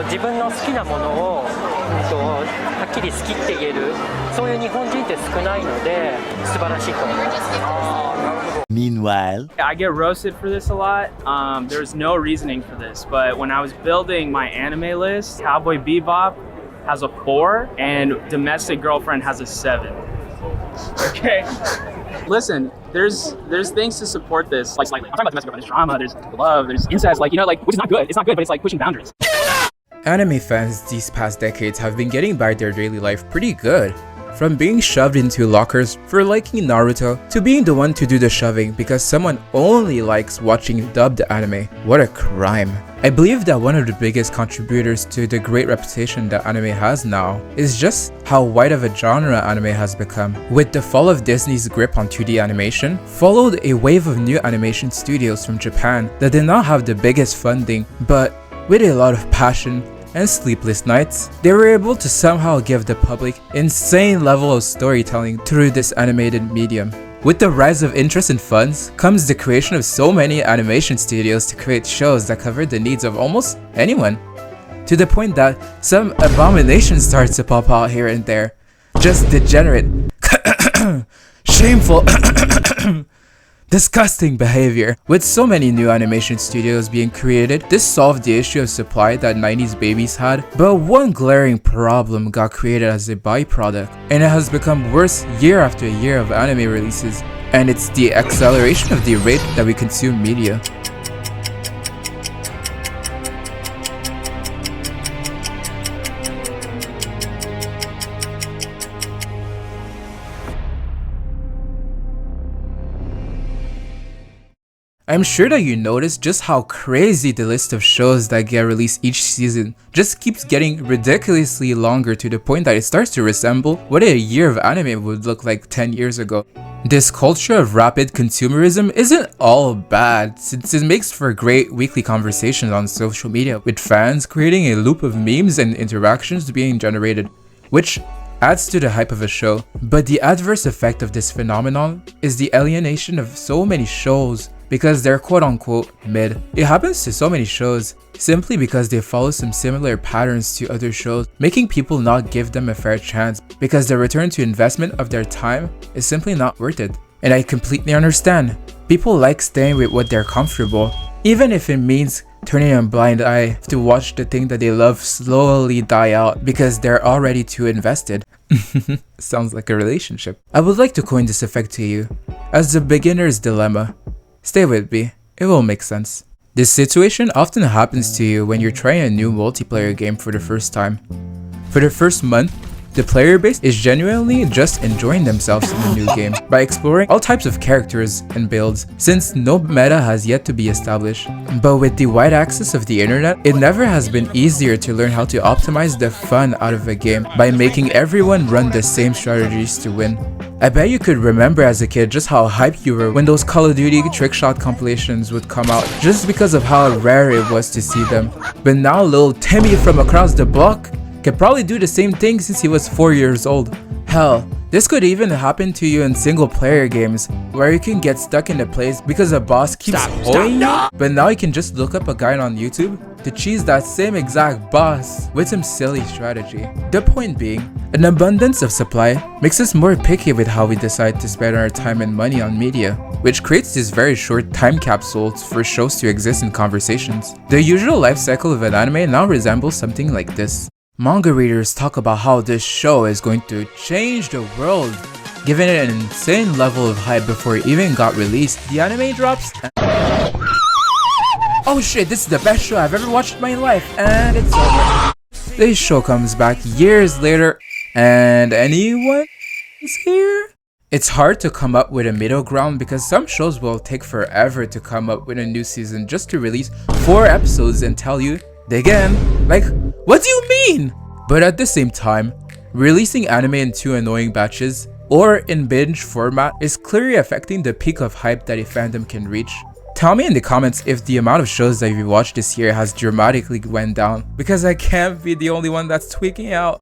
自分の好きなものを、はっきり好きって言える、そういう日本人って少ないので素晴らしいと思います。Meanwhile, I get roasted for this a lot. There's no reasoning for this, but when I was building my anime list, Cowboy Bebop has a 4 and Domestic Girlfriend has a 7. Okay. Listen, there's things to support this. Like I'm talking about Domestic Girlfriend. There's drama, there's love, there's incest. Like, which is not good. It's not good, but it's like pushing boundaries. Anime fans these past decades have been getting by their daily life pretty good. From being shoved into lockers for liking Naruto, to being the one to do the shoving because someone only likes watching dubbed anime. What a crime. I believe that one of the biggest contributors to the great reputation that anime has now is just how wide of a genre anime has become. With the fall of Disney's grip on 2D animation, followed a wave of new animation studios from Japan that did not have the biggest funding, but with a lot of passion and sleepless nights, they were able to somehow give the public insane level of storytelling through this animated medium. With the rise of interest and funds comes the creation of so many animation studios to create shows that cover the needs of almost anyone. To the point that some abomination starts to pop out here and there. Just degenerate, shameful, disgusting behavior. With so many new animation studios being created, this solved the issue of supply that 90s babies had, but one glaring problem got created as a byproduct, and it has become worse year after year of anime releases, and it's the acceleration of the rate that we consume media. I'm sure that you noticed just how crazy the list of shows that get released each season just keeps getting ridiculously longer to the point that it starts to resemble what a year of anime would look like 10 years ago. This culture of rapid consumerism isn't all bad, since it makes for great weekly conversations on social media, with fans creating a loop of memes and interactions being generated, which adds to the hype of a show. But the adverse effect of this phenomenon is the alienation of so many shows because they're quote-unquote mid. It happens to so many shows simply because they follow some similar patterns to other shows, making people not give them a fair chance because the return to investment of their time is simply not worth it. And I completely understand. People like staying with what they're comfortable, even if it means turning a blind eye to watch the thing that they love slowly die out because they're already too invested. Sounds like a relationship. I would like to coin this effect to you as the beginner's dilemma. Stay with me, it will make sense. This situation often happens to you when you're trying a new multiplayer game for the first time. For the first month, the player base is genuinely just enjoying themselves in the new game by exploring all types of characters and builds, since no meta has yet to be established. But with the wide access of the internet, it never has been easier to learn how to optimize the fun out of a game by making everyone run the same strategies to win. I bet you could remember as a kid just how hyped you were when those Call of Duty trickshot compilations would come out just because of how rare it was to see them. But now little Timmy from across the block can probably do the same thing since he was 4 years old. Hell, this could even happen to you in single player games where you can get stuck in a place because a boss keeps holding you, but now you can just look up a guide on YouTube to cheese that same exact boss with some silly strategy. The point being, an abundance of supply makes us more picky with how we decide to spend our time and money on media, which creates these very short time capsules for shows to exist in conversations. The usual life cycle of an anime now resembles something like this. Manga readers talk about how this show is going to change the world, giving it an insane level of hype before it even got released. The anime drops oh shit, this is the best show I've ever watched in my life, and it's over. This show comes back years later, and anyone is here? It's hard to come up with a middle ground because some shows will take forever to come up with a new season just to release 4 episodes and tell you, again, like, what do you mean? But at the same time, releasing anime in 2 annoying batches or in binge format is clearly affecting the peak of hype that a fandom can reach. Tell me in the comments if the amount of shows that you watched this year has dramatically went down, because I can't be the only one that's tweaking out.